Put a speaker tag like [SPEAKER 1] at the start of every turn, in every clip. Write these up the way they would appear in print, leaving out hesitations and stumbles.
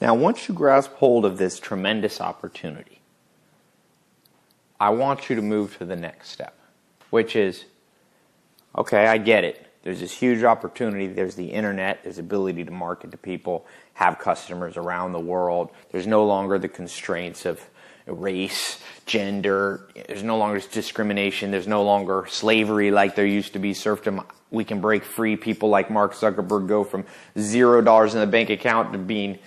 [SPEAKER 1] Now, once you grasp hold of this tremendous opportunity, I want you to move to the next step, which is, okay, I get it. There's this huge opportunity. There's the internet. There's the ability to market to people, have customers around the world. There's no longer the constraints of race, gender. There's no longer discrimination. There's no longer slavery like there used to be, serfdom. We can break free. People like Mark Zuckerberg go from $0 in the bank account to being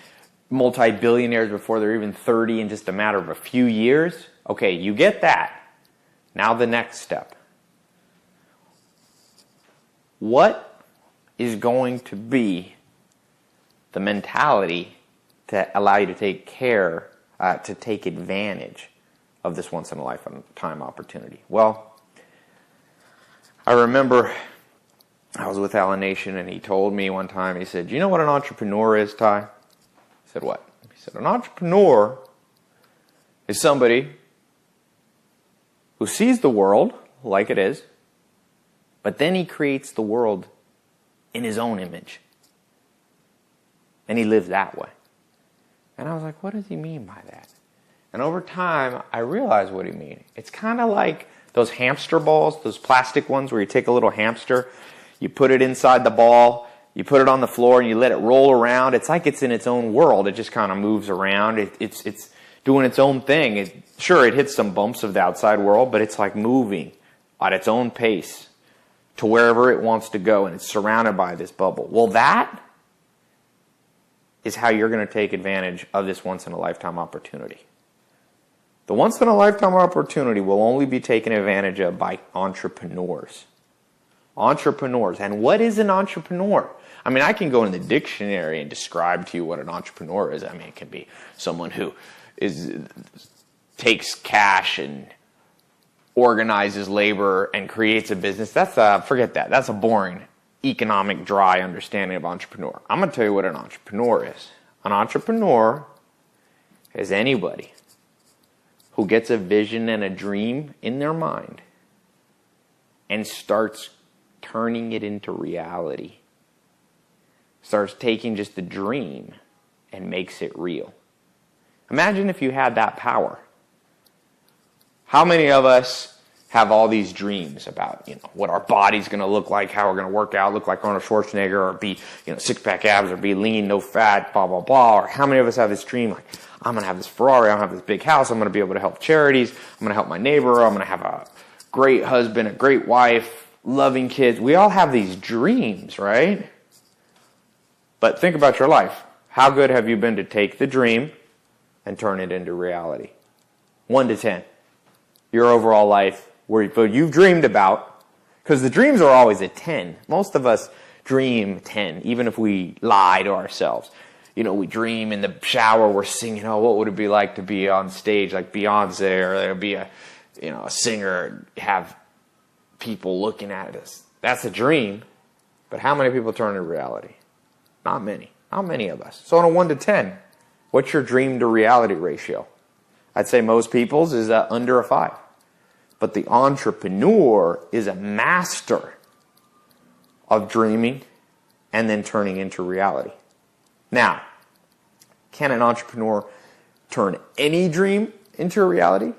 [SPEAKER 1] multi-billionaires before they're even 30 in just a matter of a few years. Okay, you get that. Now the next step. What is going to be the mentality to allow you to take advantage of this once-in-a-lifetime opportunity? Well, I remember I was with Alan Nation, and he told me one time, he said, "Do you know what an entrepreneur is, Ty?" I said, "What?" He said, "An entrepreneur is somebody who sees the world like it is, but then he creates the world in his own image. And he lives that way." And I was like, what does he mean by that? And over time, I realized what he means. It's kind of like those hamster balls, those plastic ones where you take a little hamster, you put it inside the ball, you put it on the floor, and you let it roll around. It's like it's in its own world. It just kind of moves around. It's doing its own thing. Sure, it hits some bumps of the outside world, but it's like moving at its own pace to wherever it wants to go, and it's surrounded by this bubble. Well, that is how you're going to take advantage of this once-in-a-lifetime opportunity. The once-in-a-lifetime opportunity will only be taken advantage of by entrepreneurs. Entrepreneurs. And what is an entrepreneur? I mean, I can go in the dictionary and describe to you what an entrepreneur is. I mean, it can be someone who takes cash and organizes labor and creates a business. Forget that. That's a boring, economic, dry understanding of entrepreneur. I'm going to tell you what an entrepreneur is. An entrepreneur is anybody who gets a vision and a dream in their mind and starts turning it into reality. Starts taking just the dream and makes it real. Imagine if you had that power. How many of us have all these dreams about, what our body's going to look like, how we're going to work out, look like Arnold Schwarzenegger, or be, six-pack abs, or be lean, no fat, blah, blah, blah. Or how many of us have this dream, like, I'm going to have this Ferrari, I'm going to have this big house, I'm going to be able to help charities, I'm going to help my neighbor, I'm going to have a great husband, a great wife, loving kids. We all have these dreams, right? But think about your life. How good have you been to take the dream and turn it into reality? 1 to 10. Your overall life, what you've dreamed about, because the dreams are always a 10. Most of us dream 10, even if we lie to ourselves. We dream in the shower, we're singing, what would it be like to be on stage like Beyonce, or there'll be a singer, have people looking at us. That's a dream. But how many people turn to reality? Not many. Not many of us. So on a 1 to 10, what's your dream to reality ratio? I'd say most people's is under a 5. But the entrepreneur is a master of dreaming and then turning into reality. Now, can an entrepreneur turn any dream into a reality?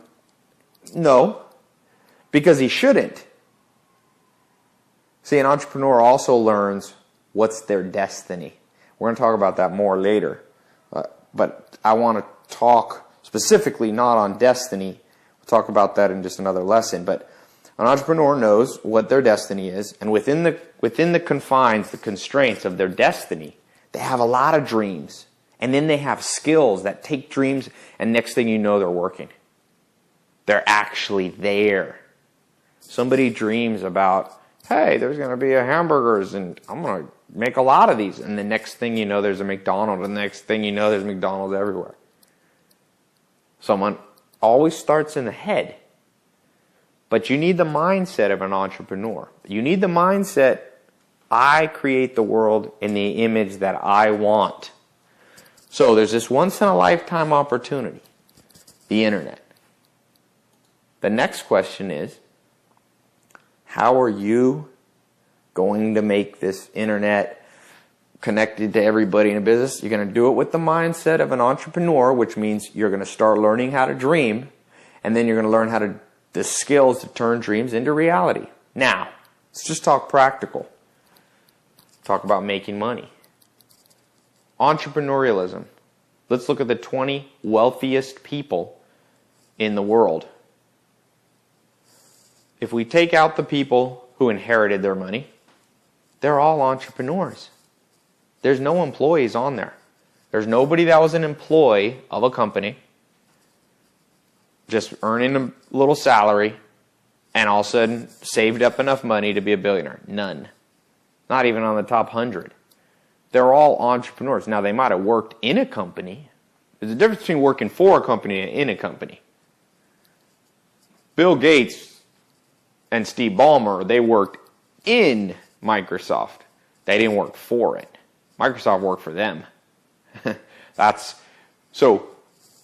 [SPEAKER 1] No, because he shouldn't. See, an entrepreneur also learns what's their destiny. We're going to talk about that more later. But I want to talk specifically not on destiny. We'll talk about that in just another lesson. But an entrepreneur knows what their destiny is. And within the confines, the constraints of their destiny, they have a lot of dreams. And then they have skills that take dreams, and next thing you know, they're working. They're actually there. Somebody dreams about, hey, there's going to be a hamburgers, and I'm going to make a lot of these. And the next thing you know, there's a McDonald's. And the next thing you know, there's McDonald's everywhere. Someone always starts in the head. But you need the mindset of an entrepreneur. You need the mindset, I create the world in the image that I want. So there's this once-in-a-lifetime opportunity, the internet. The next question is, how are you going to make this internet connected to everybody in a business. You're going to do it with the mindset of an entrepreneur, which means you're going to start learning how to dream, and then you're going to learn the skills to turn dreams into reality. Now, let's just talk practical. Talk about making money. Entrepreneurialism. Let's look at the 20 wealthiest people in the world. If we take out the people who inherited their money, they're all entrepreneurs. There's no employees on there. There's nobody that was an employee of a company just earning a little salary and all of a sudden saved up enough money to be a billionaire. None. Not even on the top 100. They're all entrepreneurs. Now, they might have worked in a company. There's a difference between working for a company and in a company. Bill Gates and Steve Ballmer, they worked in Microsoft. They didn't work for it. Microsoft worked for them. So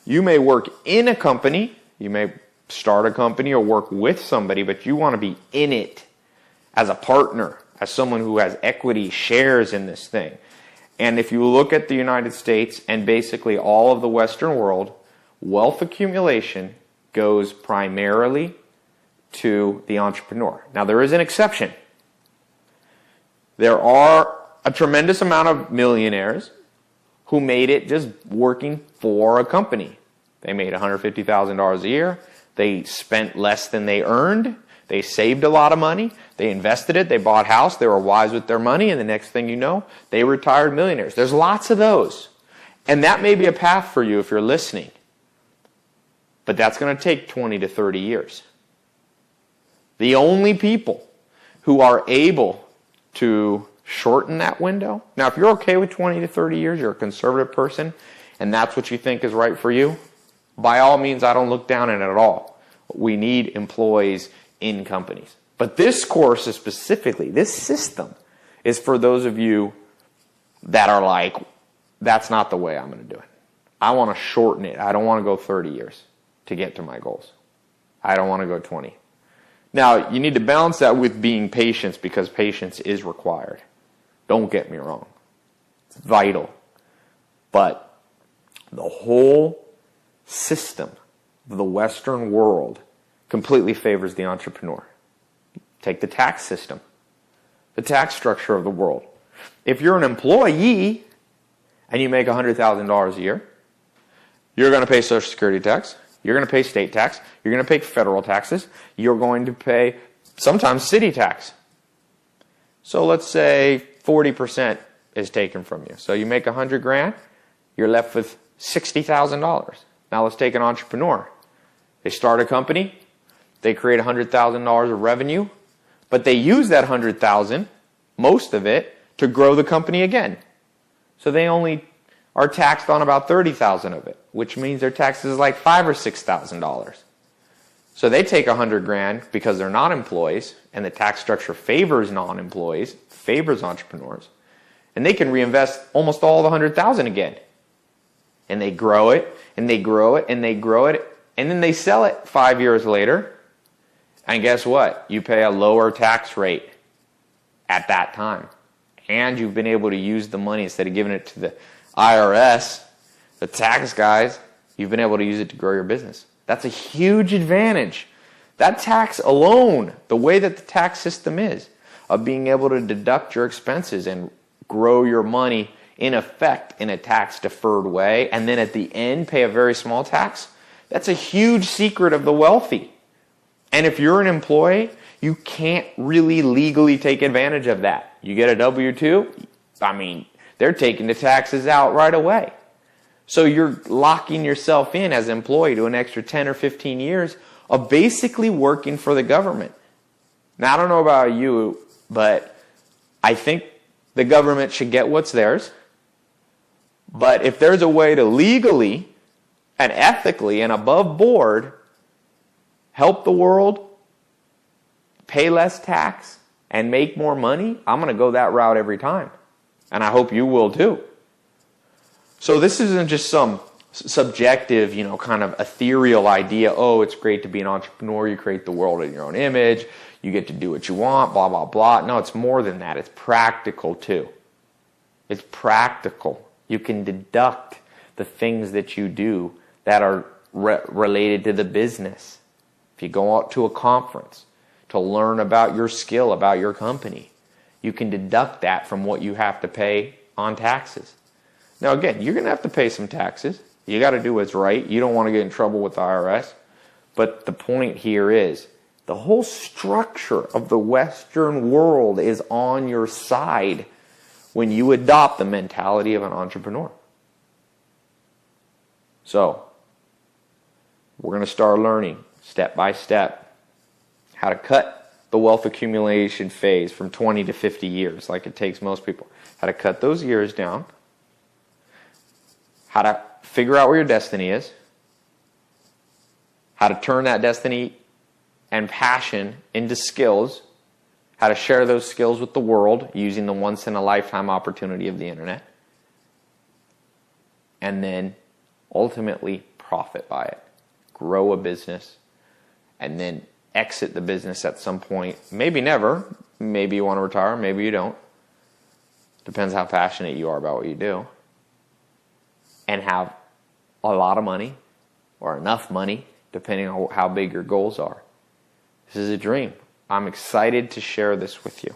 [SPEAKER 1] you may work in a company, you may start a company or work with somebody, but you want to be in it as a partner, as someone who has equity shares in this thing. And if you look at the United States and basically all of the Western world, wealth accumulation goes primarily to the entrepreneur. Now, there is an exception. There are a tremendous amount of millionaires who made it just working for a company. They made $150,000 a year. They spent less than they earned. They saved a lot of money. They invested it. They bought a house. They were wise with their money. And the next thing you know, they retired millionaires. There's lots of those. And that may be a path for you if you're listening. But that's going to take 20 to 30 years. The only people who are able to shorten that window. Now, if you're okay with 20 to 30 years, you're a conservative person, and that's what you think is right for you, by all means, I don't look down on it at all. We need employees in companies. But this course is specifically, this system is for those of you that are like, that's not the way I'm going to do it. I want to shorten it. I don't want to go 30 years to get to my goals. I don't want to go 20. Now, you need to balance that with being patient, because patience is required. Don't get me wrong. It's vital. But the whole system of the Western world completely favors the entrepreneur. Take the tax system, the tax structure of the world. If you're an employee and you make $100,000 a year, you're going to pay Social Security tax. You're going to pay state tax. You're going to pay federal taxes. You're going to pay sometimes city tax. So let's say 40% is taken from you. So you make $100,000, you're left with $60,000. Now let's take an entrepreneur. They start a company. They create $100,000 of revenue, but they use that $100,000, most of it, to grow the company again. So they only are taxed on about $30,000 of it, which means their taxes is like $5,000 or $6,000. So they take $100,000 because they're not employees, and the tax structure favors non-employees, favors entrepreneurs, and they can reinvest almost all the $100,000 again. And they grow it, and they grow it, and they grow it, and then they sell it 5 years later. And guess what? You pay a lower tax rate at that time. And you've been able to use the money instead of giving it to the IRS, the tax guys, you've been able to use it to grow your business. That's a huge advantage. That tax alone, the way that the tax system is, of being able to deduct your expenses and grow your money in effect in a tax deferred way, and then at the end pay a very small tax, that's a huge secret of the wealthy. And if you're an employee, you can't really legally take advantage of that. You get a W-2, they're taking the taxes out right away. So you're locking yourself in as an employee to an extra 10 or 15 years of basically working for the government. Now, I don't know about you, but I think the government should get what's theirs. But if there's a way to legally and ethically and above board help the world, pay less tax, and make more money, I'm going to go that route every time. And I hope you will too. So this isn't just some subjective, kind of ethereal idea. Oh, it's great to be an entrepreneur. You create the world in your own image. You get to do what you want, blah, blah, blah. No, it's more than that. It's practical too. It's practical. You can deduct the things that you do that are related to the business. If you go out to a conference to learn about your skill, about your company, you can deduct that from what you have to pay on taxes. Now again, you're going to have to pay some taxes. You got to do what's right. You don't want to get in trouble with the IRS. But the point here is, the whole structure of the Western world is on your side when you adopt the mentality of an entrepreneur. So, we're going to start learning step by step how to cut the wealth accumulation phase from 20 to 50 years like it takes most people. How to cut those years down. How to figure out where your destiny is. How to turn that destiny and passion into skills. How to share those skills with the world using the once-in-a-lifetime opportunity of the internet. And then ultimately profit by it. Grow a business. And then exit the business at some point. Maybe never. Maybe you want to retire. Maybe you don't. Depends how passionate you are about what you do. And have a lot of money or enough money, depending on how big your goals are. This is a dream. I'm excited to share this with you.